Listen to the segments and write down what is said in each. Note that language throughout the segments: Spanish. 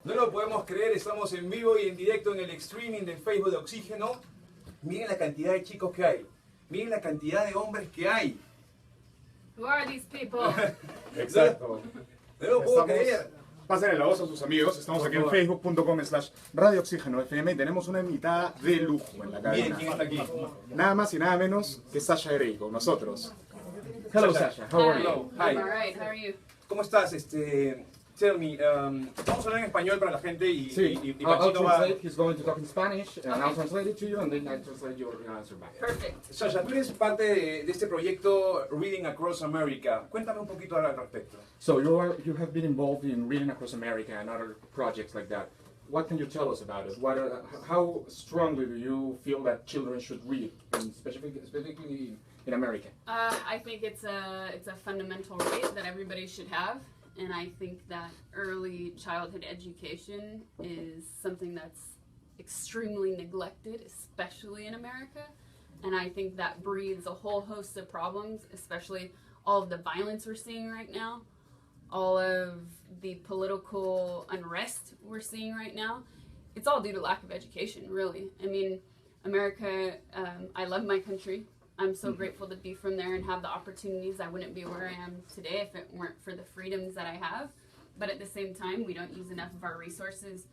No lo podemos creer, estamos en vivo y en directo en el streaming del Facebook de Oxígeno. Miren la cantidad de chicos que hay. Miren la cantidad de hombres que hay. Who are these people? Exacto. No lo puedo creer. Pásenle la voz a sus amigos. Estamos aquí en facebook.com/Radio Oxígeno FM y tenemos una invitada de lujo en la Miren cabina. quién está aquí. Nada más y nada menos que Sasha Grey con nosotros. Hello Sasha, how are you? Hello. I'm Hi. alright, how are you? ¿Cómo estás? Tell me, vamos a hablar en español para la gente y I'll Panchito va... translate. He's going to talk in Spanish, and I'll translate it to you, and then I translate your answer back. Perfect. Sasha, tú eres parte de este proyecto Reading Across America. Cuéntame un poquito al respecto. So you have been involved in Reading Across America and other projects like that. What can you tell us about it? How strongly do you feel that children should read, and specifically in America? I think it's a fundamental right that everybody should have, and I think that early childhood education is something that's extremely neglected, especially in America, and I think that breeds a whole host of problems, especially all of the violence we're seeing right now, all of the political unrest we're seeing right now. It's all due to lack of education, really. I mean, America, I love my country. I'm so grateful to be from there and have the opportunities. I wouldn't be where I am today if it weren't for the freedoms that I have. But at the same time, we don't use enough of our resources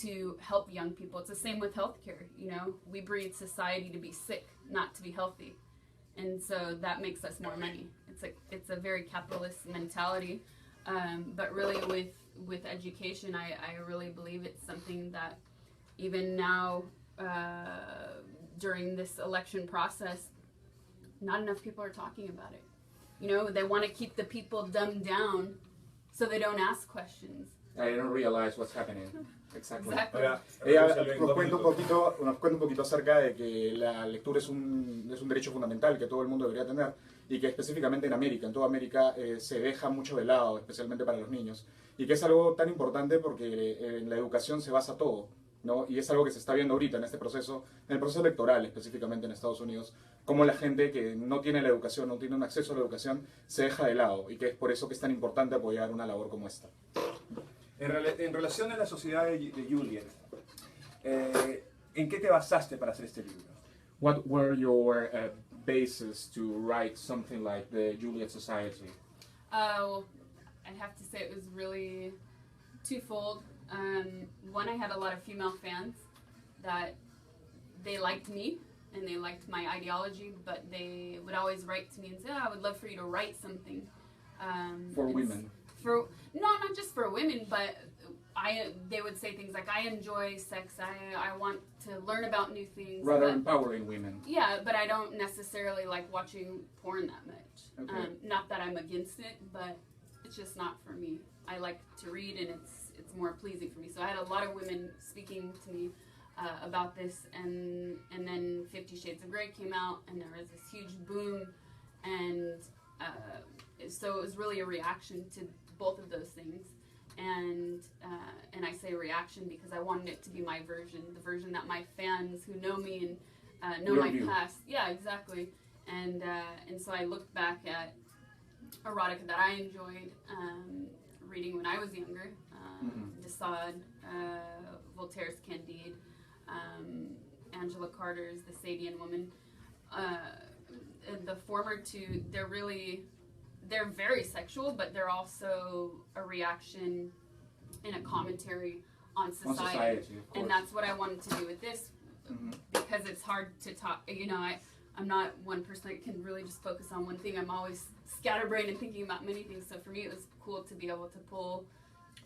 to help young people. It's the same with healthcare. You know, we breed society to be sick, not to be healthy. And so that makes us more money. It's a very capitalist mentality. But really with education, I really believe it's something that even now, during this election process, not enough people are talking about it. You know, they want to keep the people dumbed down so they don't ask questions. I don't realize what's happening. Exactly. Ella nos cuenta un poquito acerca de que la lectura es un derecho fundamental que todo el mundo debería tener y que específicamente en toda América, se deja mucho de lado, especialmente para los niños. Y que es algo tan importante porque en la educación se basa todo, ¿no? Y es algo que se está viendo ahorita en este proceso, en el proceso electoral específicamente en Estados Unidos, cómo la gente que no tiene la educación, no tiene un acceso a la educación, se deja de lado y que es por eso que es tan importante apoyar una labor como esta. En relación a la sociedad de Juliet, ¿en qué te basaste para hacer este libro? What were your bases to write something like the Juliet Society? Well, I'd have to say it was really twofold. One, I had a lot of female fans that they liked me and they liked my ideology, but they would always write to me and say, oh, I would love for you to write something. For women? Not just for women, but they would say things like, I enjoy sex, I want to learn about new things. Rather empowering women. Yeah, but I don't necessarily like watching porn that much. Okay. Not that I'm against it, but it's just not for me. I like to read and it's more pleasing for me. So I had a lot of women speaking to me about this, and then 50 Shades of Grey came out, and there was this huge boom, and so it was really a reaction to both of those things. And I say reaction because I wanted it to be my version, the version that my fans who know me and know my past. Yeah, exactly. And so I looked back at erotica that I enjoyed reading when I was younger, de Sade, Voltaire's Candide, Angela Carter's The Sadian Woman. The former two, they're very sexual, but they're also a reaction and a commentary on society. And that's what I wanted to do with this, because it's hard to talk. You know, I'm not one person that can really just focus on one thing. I'm always scatterbrained and thinking about many things. So for me, it was cool to be able to pull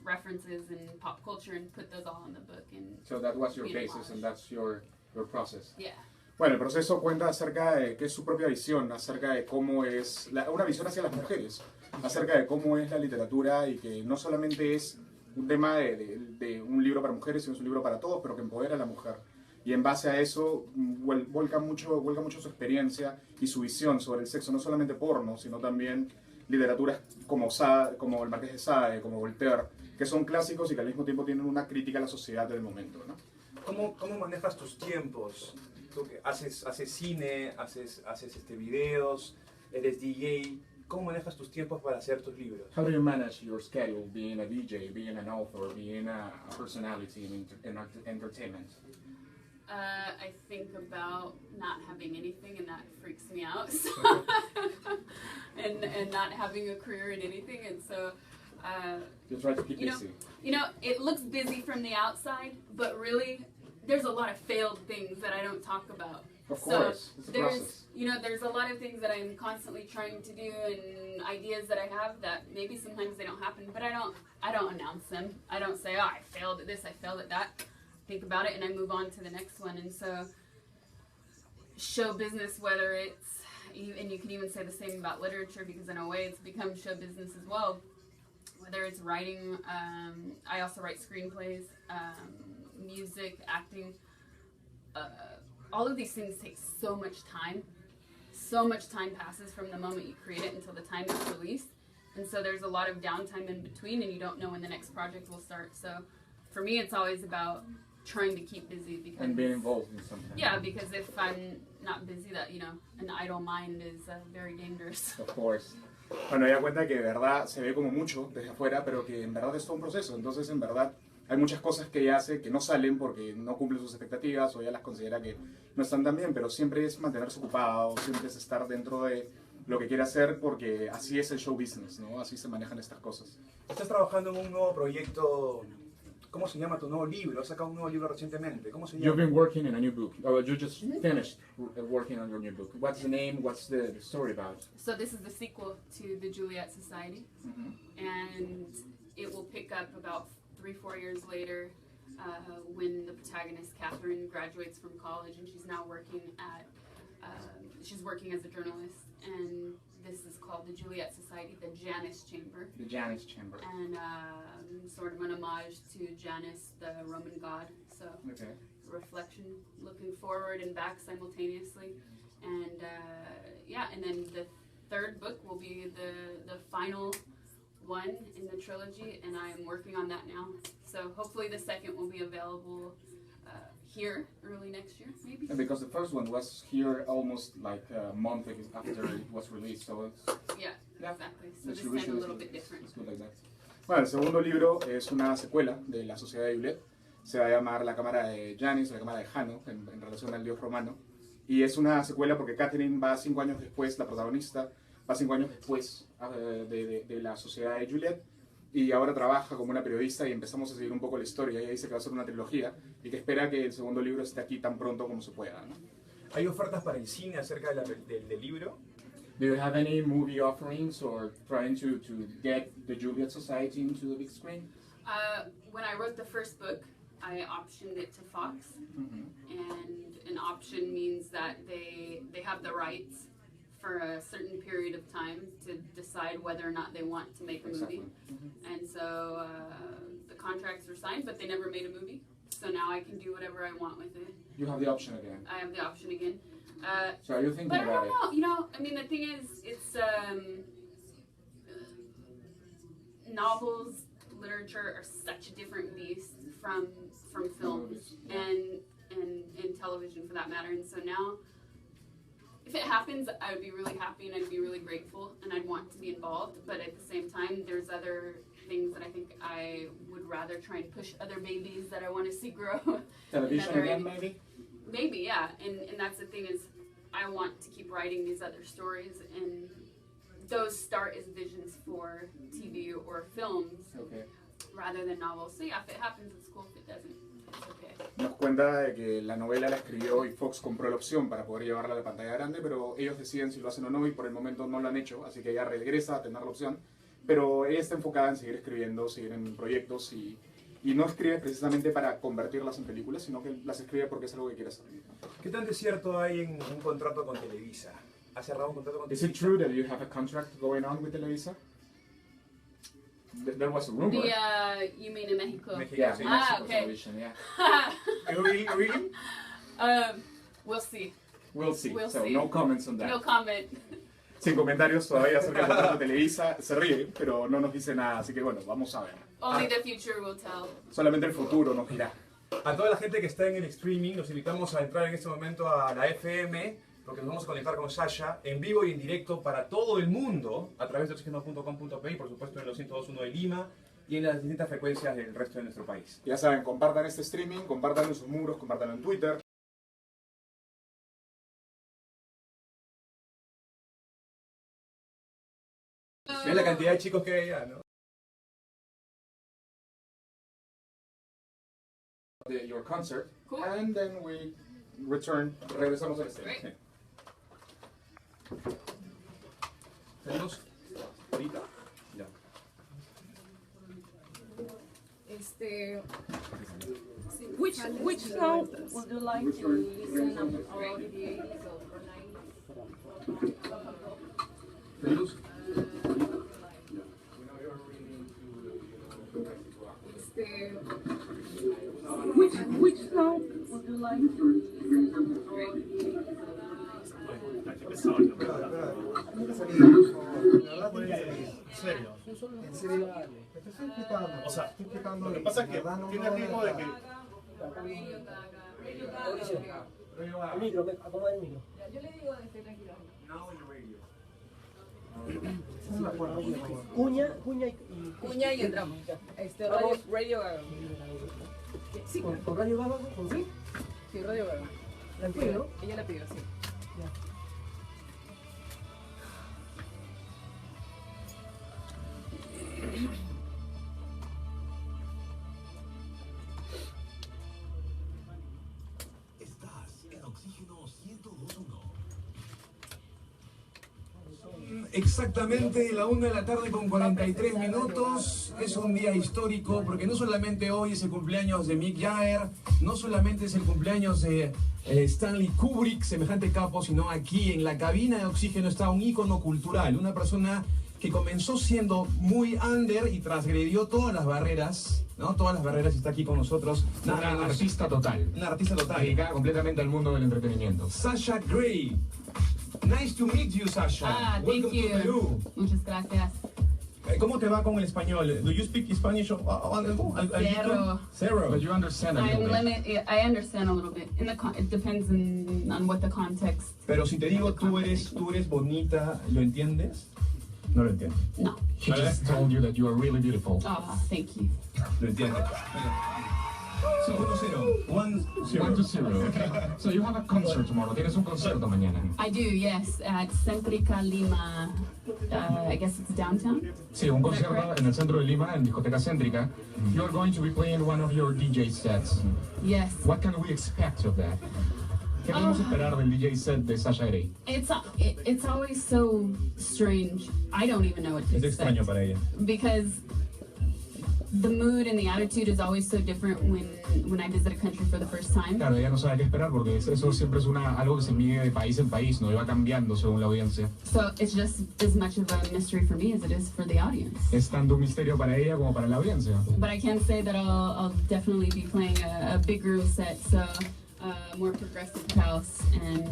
references and pop culture and put those all in the book. And so that was your basis, and that's your process. Yeah. Bueno, el proceso cuenta acerca de qué es su propia visión, acerca de cómo es, una visión hacia las mujeres, acerca de cómo es la literatura y que no solamente es un tema de un libro para mujeres, sino es un libro para todos, pero que empodera a la mujer. Y en base a eso vuelca mucho su experiencia y su visión sobre el sexo, no solamente porno, sino también literaturas como el Marqués de Sade, como Voltaire, que son clásicos y que al mismo tiempo tienen una crítica a la sociedad del momento, ¿no? ¿Cómo manejas tus tiempos? Tú que haces cine, haces videos, eres DJ. ¿Cómo manejas tus tiempos para hacer tus libros? How do you manage your schedule, being a DJ, being an author, being a personality in entertainment? I think about not having anything, and that freaks me out. So and not having a career in anything, and so You try to keep busy. It looks busy from the outside, but really, there's a lot of failed things that I don't talk about. Of course, it's a process. There's a lot of things that I'm constantly trying to do, and ideas that I have that maybe sometimes they don't happen, but I don't announce them. I don't say, oh, I failed at this, I failed at that. Think about it, and I move on to the next one. And so, show business, whether it's, and you can even say the same about literature, because in a way it's become show business as well. Whether it's writing, I also write screenplays, music, acting. All of these things take so much time. So much time passes from the moment you create it until the time it's released. And so there's a lot of downtime in between, and you don't know when the next project will start. So for me, it's always about trying to keep busy. Because, and being involved in something. Yeah, because if I'm not busy, that, an idle mind is very dangerous. Of course. Bueno, ella cuenta que de verdad se ve como mucho desde afuera, pero que en verdad es todo un proceso. Entonces, en verdad, hay muchas cosas que ella hace que no salen porque no cumple sus expectativas o ella las considera que no están tan bien, pero siempre es mantenerse ocupado, siempre es estar dentro de lo que quiere hacer, porque así es el show business, ¿no? Así se manejan estas cosas. Estás trabajando en un nuevo proyecto. ¿Cómo se llama tu nuevo libro? Has sacado un nuevo libro recientemente. ¿Cómo se llama? You've been working in a new book. Oh, you just finished working on your new book. What's the name? What's the story about? So this is the sequel to the Juliet Society, and it will pick up about 3-4 years later when the protagonist Catherine graduates from college, and she's now working at she's working as a journalist, and this is called the Juliet Society, the Janus Chamber. The Janus Chamber. And sort of an homage to Janus, the Roman god. So Okay. reflection, looking forward and back simultaneously. And and then the third book will be the final one in the trilogy, and I'm working on that now. So hopefully the second will be available here early next year, maybe. And because the first one was here almost like a month after it was released, so it's, Yeah, Yeah. exactly. So this distribution time a is- little bit different. it's good like that. Bueno, el segundo libro es una secuela de La Sociedad de Juliet. Se va a llamar La Cámara de Janus, La Cámara de Jano, en relación al dios romano. Y es una secuela porque Catherine va 5 años después, la protagonista, va 5 años después de La Sociedad de Juliet. Y ahora trabaja como una periodista y empezamos a seguir un poco la historia. Ella dice que va a ser una trilogía y que espera que el segundo libro esté aquí tan pronto como se pueda, ¿no? ¿Hay ofertas para el cine acerca del libro? Do you have any movie offerings or trying to get the Juliet Society into the big screen? When I wrote the first book, I optioned it to Fox, and an option means that they have the rights for a certain period of time to decide whether or not they want to make a movie. And so the contracts were signed, but they never made a movie. So now I can do whatever I want with it. You have the option again. I have the option again. So are you thinking But I about don't it? know, I mean, the thing is, it's novels, literature are such a different beast from films and television for that matter. And so now, if it happens, I would be really happy and I'd be really grateful and I'd want to be involved. But at the same time, there's other things that I think I would rather try and push other babies that I want to see grow. Television again, maybe? Maybe, yeah. And that's the thing is, I want to keep writing these other stories, and those start as visions for TV or films Okay. rather than novels. So yeah, if it happens, it's cool. If it doesn't, it's okay. Nos cuenta de que la novela la escribió y Fox compró la opción para poder llevarla a la pantalla grande, pero ellos deciden si lo hacen o no y por el momento no lo han hecho, así que ella regresa a tener la opción. Pero ella está enfocada en seguir escribiendo, seguir en proyectos y no escribe precisamente para convertirlas en películas, sino que las escribe porque es algo que quiere hacer. ¿Qué tan de cierto hay en un contrato con Televisa? ¿Has cerrado un contrato con Is Televisa? it true that you have a contract going on with Televisa? There was a rumor. You mean in Mexico? Mexico, Yeah, sí. Mexico okay. Television, yeah. Really? We'll see. We'll see. We'll So see. no comments on that. No comment. Sin comentarios todavía acerca del contrato de Televisa, se ríe, pero no nos dice nada, así que bueno, vamos a ver. Only the future will tell. Solamente el futuro nos dirá. A toda la gente que está en el streaming, los invitamos a entrar en este momento a la FM porque nos vamos a conectar con Sasha en vivo y en directo para todo el mundo a través de oxígeno.com.pe y por supuesto en los 102.1 de Lima y en las distintas frecuencias del resto de nuestro país. Ya saben, compartan este streaming, compartanlo en sus muros, compartanlo en Twitter. Ven la cantidad de chicos que hay allá, ¿no? Your concert, Cool. and then we return. Regresamos al streaming. Great. ¿Tenemos ahorita? Ya. Which song would you like to listen around the 80s or 90s? ¿Tenemos? Which song would you like to listen around the 80s or 90s? ¿En serio? ¿En serio? Te estoy explicando. O sea, estoy explicando. Lo que pasa es que tiene el ritmo de que. El micro, acomoda el micro. Yo le digo de estoy tranquila. Cuña y entramos. Radio Gaga. Sí, con Radio Gaga, ¿con sí? Sí, Radio Gaga. Tranquilo. Ella la pidió, sí. Estás en Oxígeno 102.1. Exactamente la 1 de la tarde con 43 minutos. Es un día histórico porque no solamente hoy es el cumpleaños de Mick Jagger, no solamente es el cumpleaños de Stanley Kubrick, semejante capo, sino aquí en la cabina de Oxígeno está un ícono cultural, una persona que comenzó siendo muy under y transgredió todas las barreras, ¿no? Todas las barreras, está aquí con nosotros. Una artista total. Una artista total. Dedicada completamente al mundo del entretenimiento. Sasha Grey. Nice to meet you, Sasha. Thank Welcome to you. Perú. Muchas gracias. ¿Cómo te va con el español? Do you speak Spanish? Zero. Zero. But you understand a little bit. I understand a little bit. It depends on what the context. Pero si te digo tú eres bonita, ¿lo entiendes? No lo entiendo. No. He just told you that you are really beautiful. Oh, thank you. Lo entiende. 5-0. 1-0. 1-0. Okay. So you have a concert tomorrow. Tienes un concierto mañana. I do, yes, at Céntrica Lima. I guess it's downtown. Sí, un concierto en el centro de Lima, en discoteca céntrica. You're going to be playing one of your DJ sets. Yes. What can we expect of that? ¿Qué podemos esperar del DJ set de Sasha Grey? It's always so strange. I don't even know what to Es expect. extraño para ella. Because the mood and the attitude is always so different when I visit a country for the first time. Claro, ella no sabe qué esperar porque eso siempre es algo que se mide de país en país, ¿no? Y va cambiando según la audiencia. So it's just as much of a mystery for me as it is for the audience. Es tanto un misterio para ella como para la audiencia. But I can say that I'll definitely be playing a bigger set, so more progressive house and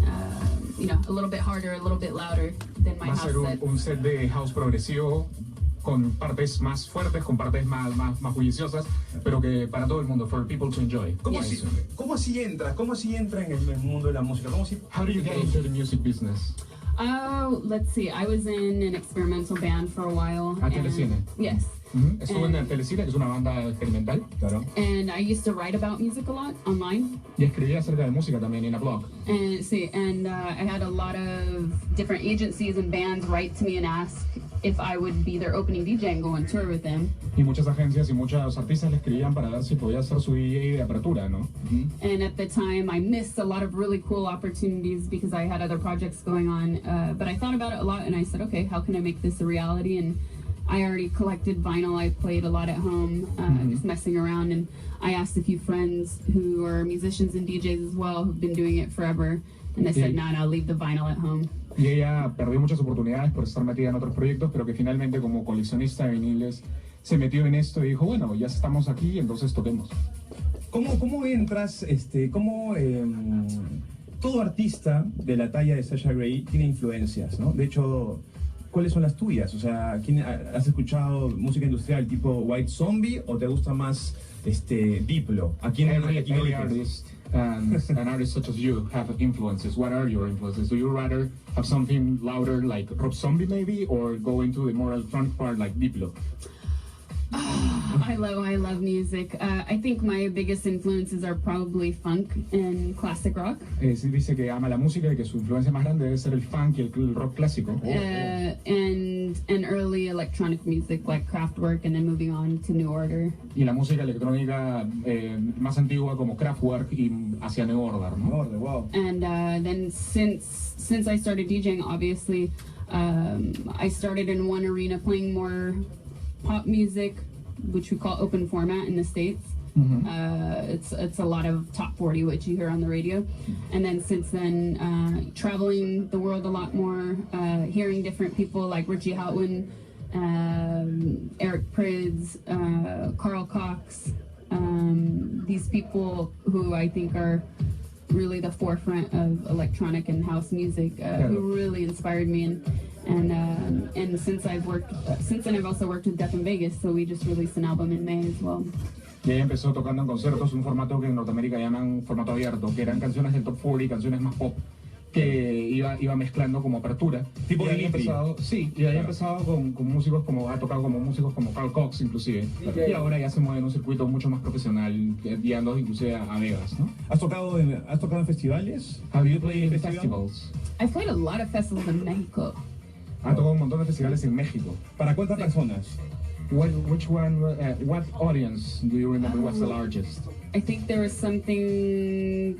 a little bit harder, a little bit louder than my Va a house ser set. un set de house progresivo con partes más fuertes, con partes más bulliciosas, pero que para todo el mundo, for people to enjoy. ¿Cómo Yes. así entra? ¿Cómo así entra en el mundo de la música? How do you get into the music business? Let's see. I was in an experimental band for a while. Telecine. Yes. Estuve en el Telecine, que es una banda experimental. Claro. And I used to write about music a lot online. Y escribía acerca de música también en a blog. And I had a lot of different agencies and bands write to me and ask if I would be their opening DJ and go on tour with them. Y muchas agencias y muchos artistas le escribían para ver si podía ser su DJ de apertura, ¿no? And at the time, I missed a lot of really cool opportunities because I had other projects going on. But I thought about it a lot, and I said, okay, how can I make this a reality? And I already collected vinyl. I played a lot at home, just messing around. And I asked a few friends who are musicians and DJs as well, who've been doing it forever. And they said, no, leave the vinyl at home. Y ella perdió muchas oportunidades por estar metida en otros proyectos, pero que finalmente como coleccionista de viniles se metió en esto y dijo, bueno, ya estamos aquí, entonces toquemos. ¿Cómo entras, todo artista de la talla de Sasha Grey tiene influencias, ¿no? De hecho, ¿cuáles son las tuyas? O sea, ¿has escuchado música industrial tipo White Zombie o te gusta más Diplo? ¿A quién Every eliges? artist an artist such as you have influences? What are your influences? Do you rather have something louder like Rob Zombie maybe, or go into the more electronic part like Diplo? I love music. I think my biggest influences are probably funk and classic rock. Sí, dice que ama la música y que su influencia más grande debe ser el funk y el rock clásico. And early electronic music like Kraftwerk, and then moving on to New Order. Y la música electrónica más antigua como Kraftwerk y hacia New Order, ¿no? Order, wow. And then since I started DJing, obviously, I started in one arena playing more pop music, which we call open format in the States. It's a lot of top 40, which you hear on the radio. And then since then, traveling the world a lot more, hearing different people like Richie Houghton, Eric Prydz, Carl Cox, these people who I think are really the forefront of electronic and house music, who really inspired me. And since then I've also worked with Death in Vegas, so we just released an album in May as well. Y ella empezó tocando en conciertos, un formato que en Norteamérica llaman formato abierto, que eran canciones del top 40, canciones más pop, que iba mezclando como apertura. Tipo de empezado, sí, y había empezado con músicos como, ha tocado como músicos como Carl Cox inclusive, y ahora ya se mueve en un circuito mucho más profesional, guiando inclusive a Vegas, ¿no? ¿Has tocado en festivales? Have you played in festivals? I've played a lot of festivals in Mexico. Ha tocado un montón de festivales en México. ¿Para cuántas personas? Which one? What audience do you remember was the largest? I think there was something.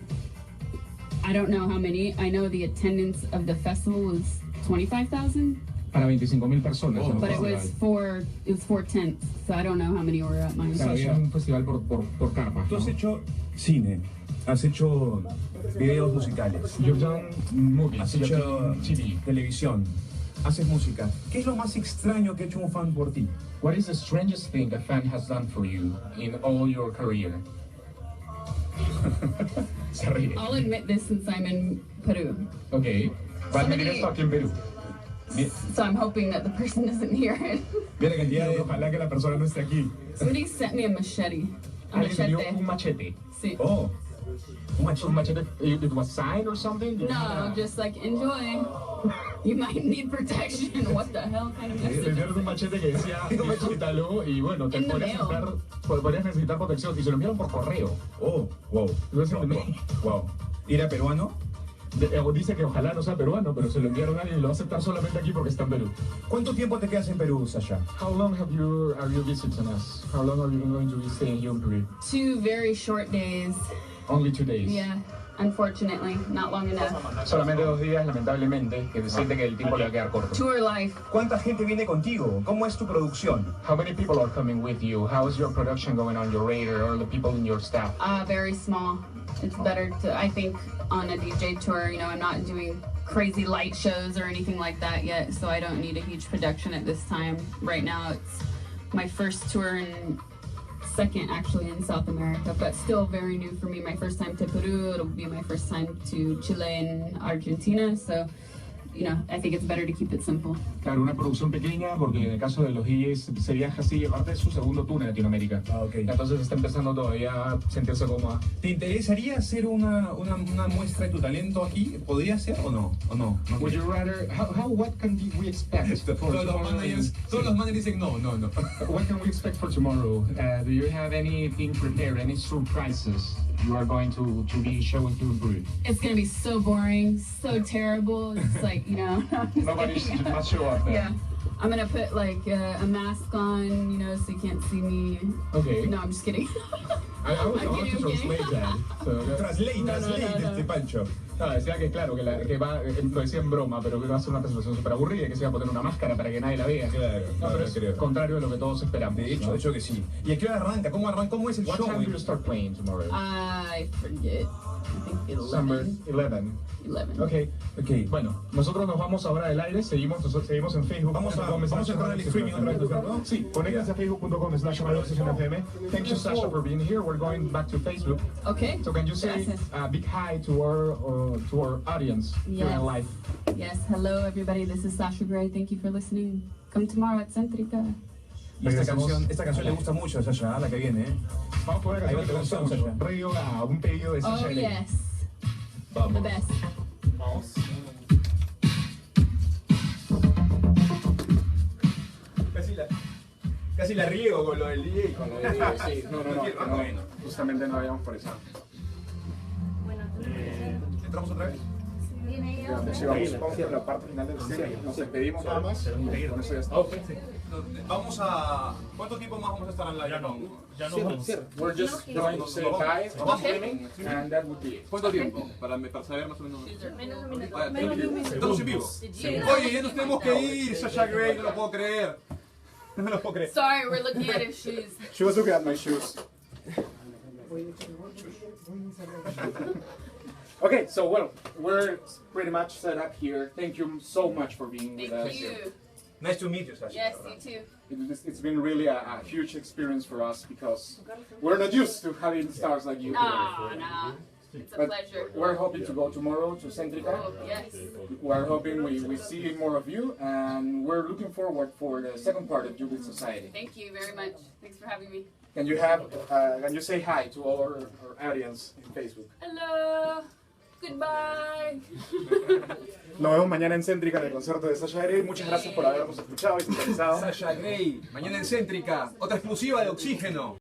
I don't know how many. I know the attendance of the festival was 25,000. Para 25,000 personas. But it was four tents, so I don't know how many were at mine. Claro, había un festival por carpa. Tú has hecho cine, has hecho videos musicales, You've done movies, has you've hecho done TV. televisión, haces música. ¿Qué es lo más extraño que ha hecho un fan por ti? What is the strangest thing a fan has done for you in all your career? Se ríe. I'll admit this since I'm in Peru. Okay. Va a admitir esto aquí en Perú. So I'm hoping that the person doesn't hear it. Mira que el día de ojalá que la persona no esté aquí. Somebody sent me a machete. A Alguien te dio machete. un machete. Sí. Oh, Un machete. It was signed or something? No, just like enjoy. You might need protection. What the hell kind of Le message? dieron un machete que decía disfrútalo y bueno, te In the podrías necesitar protección y se lo enviaron por correo. oh, wow. Wow. ¿Y era peruano? Dice que ojalá no sea peruano, pero se lo enviaron a alguien y lo va a aceptar solamente aquí porque está en Perú. ¿Cuánto tiempo te quedas en Perú, Sasha? How long are you visiting us? How long are you going to be staying here in Peru? 2 very short days. Only 2 days. Yeah, unfortunately, not long enough. Solamente 2 días, lamentablemente, que se siente que el tiempo le va a quedar corto. Tour life. ¿Cuánta gente viene contigo? ¿Cómo es tu producción? How many people are coming with you? How is your production going on, your radar, or the people in your staff? Very small. It's better to, I think, on a DJ tour, you know, I'm not doing crazy light shows or anything like that yet, so I don't need a huge production at this time. Right now, it's my first tour and second actually in South America, but still very new for me. My first time to Peru, it'll be my first time to Chile and Argentina, so you know, I think it's better to keep it simple. Claro, una producción pequeña porque en el caso de los DJs se viaja así, aparte de su segundo tour en Latinoamérica. Ah, ok. Entonces está empezando todavía a sentirse cómoda. ¿Te interesaría hacer una muestra de tu talento aquí? ¿Podría ser o no? ¿O no? Would you rather, what can we expect for Todos los managers dicen no. What can we expect for tomorrow? Do you have anything prepared, any surprises you are going to be showing to Peru? It's gonna be so boring, so terrible. It's like, you know. Nobody must show up there. Yeah. I'm gonna put like a mask on, you know, so you can't see me. Okay. No, I'm just kidding. I was about to translate that. Translate, Pancho. No, decía que claro, que lo decía en broma, pero que va a ser una presentación súper aburrida y que se va a poner una máscara para que nadie la vea. Claro, no, pero es creo. contrario a lo que todos esperamos. De hecho que sí. ¿Y a qué hora arranca? ¿Cómo es el What show? time do you start playing tomorrow? I forget. I think 11. December 11. 11. Ok. Bueno, nosotros nos vamos ahora del aire, seguimos en Facebook. Vamos a entrar al streaming otra vez, ¿no? Sí, conéctense a facebook.com/Oxígeno. Thank you, Sasha, for being here. We're going back to Facebook. Okay. So can you say a big hi to our audience here in live? Yes. Hello, everybody. This is Sasha Grey. Thank you for listening. Come tomorrow at Centrica. Y esta canción le gusta mucho a Sasha, la que viene, ¿eh? Vamos con una Ahí va canción tu que canción, mucho. Sasha. Re yoga, un pedido de Sasha Oh, Grey. yes. Vamos. The best. Vamos. Casi la riego con lo del DJ y con lo del DJ. Sí, no, justamente no habíamos por eso. ¿Entramos otra vez? Sí, vamos a la parte final del cierre. Nos despedimos nada más. Con eso ya está. Vamos a... ¿Cuánto tiempo más vamos a estar en la llama? We're just going to say bye, streaming, and that would be it. ¿Cuánto tiempo? Para saber más o menos. Menos de un minuto. Estamos en vivo. Oye, ya nos tenemos que ir, Sasha Grey, no lo puedo creer. No lo puedo creer. Sorry, we're looking at his shoes. She was looking at my shoes. Okay, so well, we're pretty much set up here. Thank you so much for being with us. Thank you. Nice to meet you, Sasha. Yes, you too. It's been really a huge experience for us because we're not used to having stars like you. Oh, no. It's a But pleasure. we're hoping to go tomorrow to Centrica. Oh, yes. We're hoping we see more of you, and we're looking forward for the second part of Jubilee Society. Thank you very much. Thanks for having me. Can you say hi to all our audience in Facebook? Hello. Goodbye. Nos vemos mañana en Céntrica en el concierto de Sasha Grey. Muchas gracias por habernos escuchado y sintonizado. Sasha Grey, mañana en Céntrica, otra exclusiva de Oxígeno.